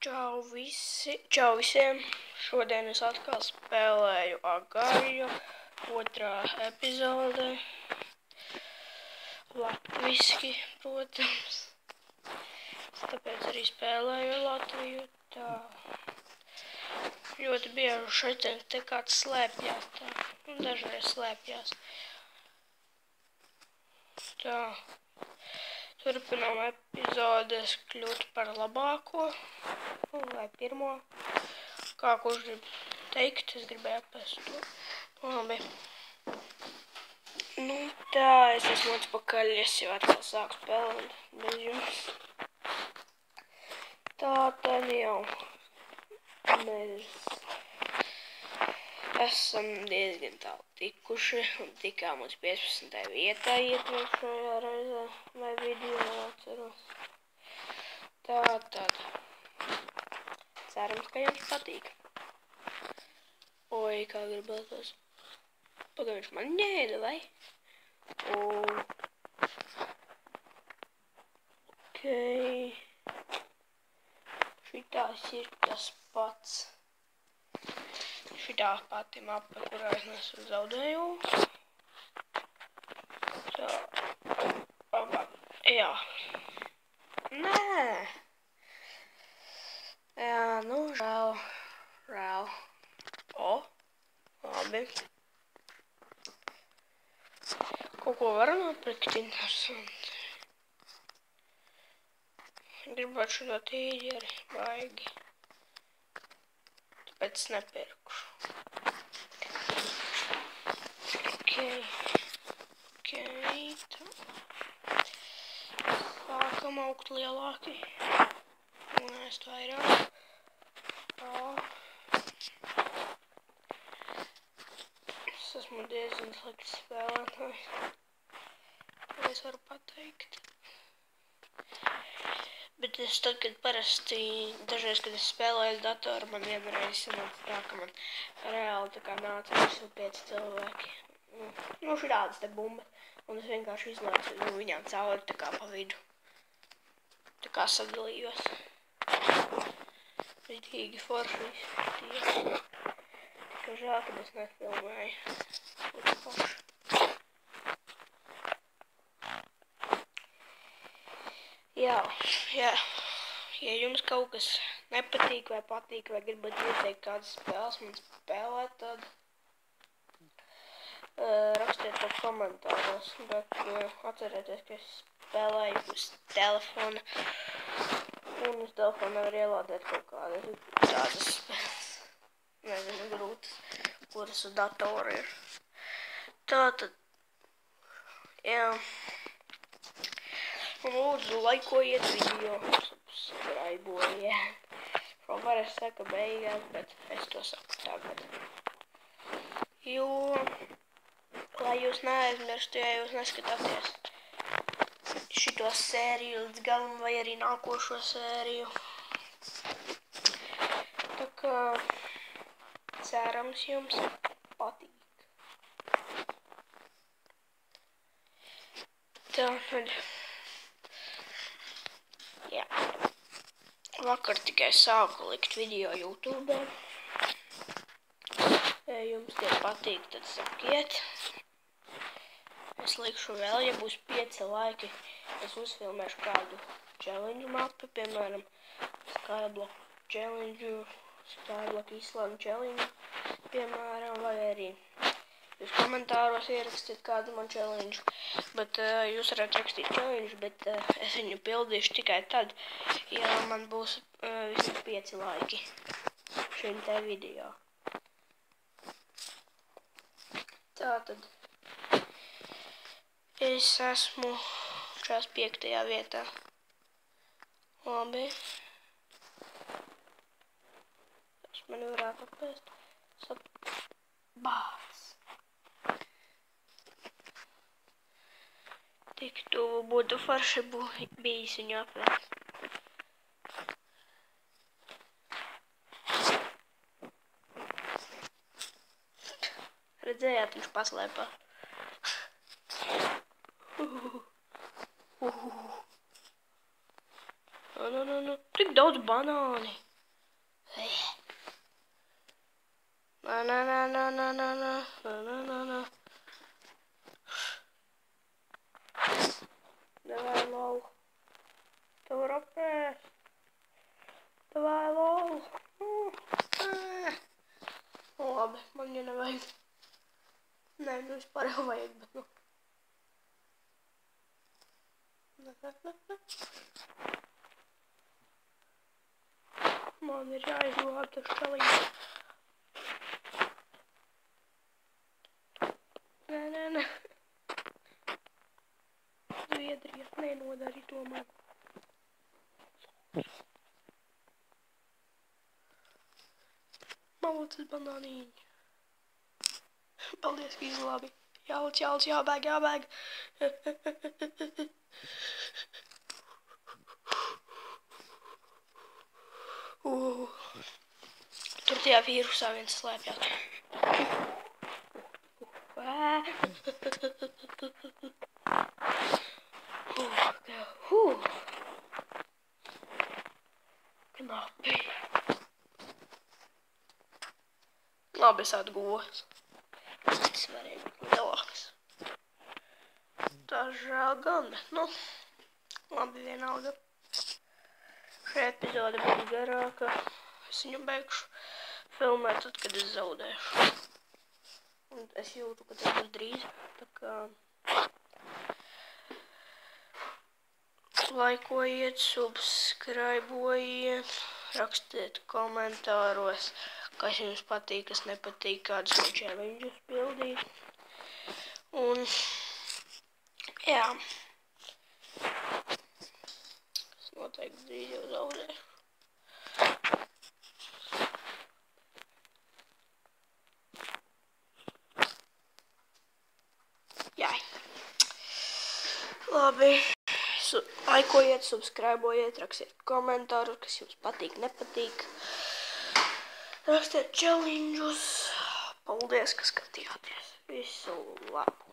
Čau visiem! Šodien es atkal spēlēju Agario, otrā epizode. Latviski, protams. Tāpēc arī spēlēju Latviju. Tā. Ļoti bieži šeit te kāds slēpjās tā. Dažreiz slēpjās. Tā. Turpinām epizodes kļūt par labāko. Vai pirmo. Kā kurš grib teikt, es gribēju apēst to. Labi. Nu tā, es esmu atpakaļ, es jau atkal sāku spēlēt bez jums. Tā tad jau mēs esam diezgan tālu tikuši un tikām uz 15. vietā iepriekšējā reizē vai video, atceros. Tā tad. Cerams, ka jums patīk. Oi, kā gribētos. Pagaid, viņš man ņēda, vai? Okei. Šitās ir tas pats. Šitā pati mapa, kurā es nesu zaudēju. Tā. Jā. Nē. Jā, nu, žēl. O, labi. Kaut ko varu nopirkt interesanti. Gribētu šo tīģeri, baigi. Tāpēc nepirkšu. Okei. Tā. Sākam augt lielāki. Un ēst vairāk. Tā. Es esmu diezgan slikts spēlētājs. To es varu pateikt. Bet es tad, kad parasti, dažreiz, kad es spēlēju datoru, man vienreiz sanāca tā, ka man reāli tā kā nāca visu 5 cilvēki. Nu, šādas te bumbas. Un es vienkārši izlaicu viņām cauri tā kā pa vidu. Tā kā sadalījos. Ritīgi forši izskatījās. Tikai žēl, kad es nefilmēju. Būtu forši. Jā. Ja jums kaut kas nepatīk vai patīk, vai gribat ieteikt kādas spēles man spēlēt, tad rakstiet to komentāros. Bet atcerieties, ka es spēlēju uz telefona. Un uz telefona nevar ielādēt kaut kādas tādas spēles. Nezinu, grūtas, kuras uz datora ir. Tātad, jā. Un lūdzu, laikojiet video, subscribojiet. Šobrīd es saku beigās, bet es to saku tagad. Jo, lai jūs neaizmirstu, ja jūs neskatāties šito sēriju līdz galam vai arī nākošo sēriju. Tā kā cerams jums patīk. Tā tad. Jā. Vakar tikai sāku likt video YouTube. Ja jums tie patīk, tad sakiet. Es likšu vēl, ja būs 5 laiki, es uzfilmēšu kādu challenge mapu, piemēram, Skyblock challenge, Skyblock Island challenge, piemēram, vai arī jūs komentāros ierakstiet kādu man challenge. Bet jūs varat rakstīt challenge, bet es viņu pildīšu tikai tad, ja man būs vismaz 5 laiki šim te video. Tātad es esmu 5. vietā. Labi. Tas man varētu apēst. Bāc. Tik tuvu būtu forši bijis viņu apēst. Redzējāt, viņš paslēpā. Nu, tik daudz banāni. Давай, лол. Торопes. Давай, lol. Labi, man jau nevajag. Nē, nu vispār jau vajag, bet nu. Man ir jāizglāb tas čalīgs. Nē. Zviedrija, nenodari to man. Malūcis banāniņi. Paldies, ka izglābi. Jālic, jābēg. Tur tajā vīrusā viens slēpjās. Knapi. Labi, es atguvos. Tas varēja būt lielāks. Tā žēl gan, bet nu, labi vienalga. Šī epizode būs garāka. Es viņu beigšu filmēt tad, kad es zaudēšu. Un es jūtu, ka tas būs drīz. Tā kā laikojiet, subscribojiet, rakstiet komentāros, kas jums patīk, kas nepatīk, kādas no challenges pildīt. Un, jā. Es noteikti drīz jau zaudēšu. Jā. Labi. Laikojiet, subscribojiet, rakstiet komentārus, kas jums patīk, nepatīk. Rakstiet challenges. Paldies, ka skatījāties. Visu labu.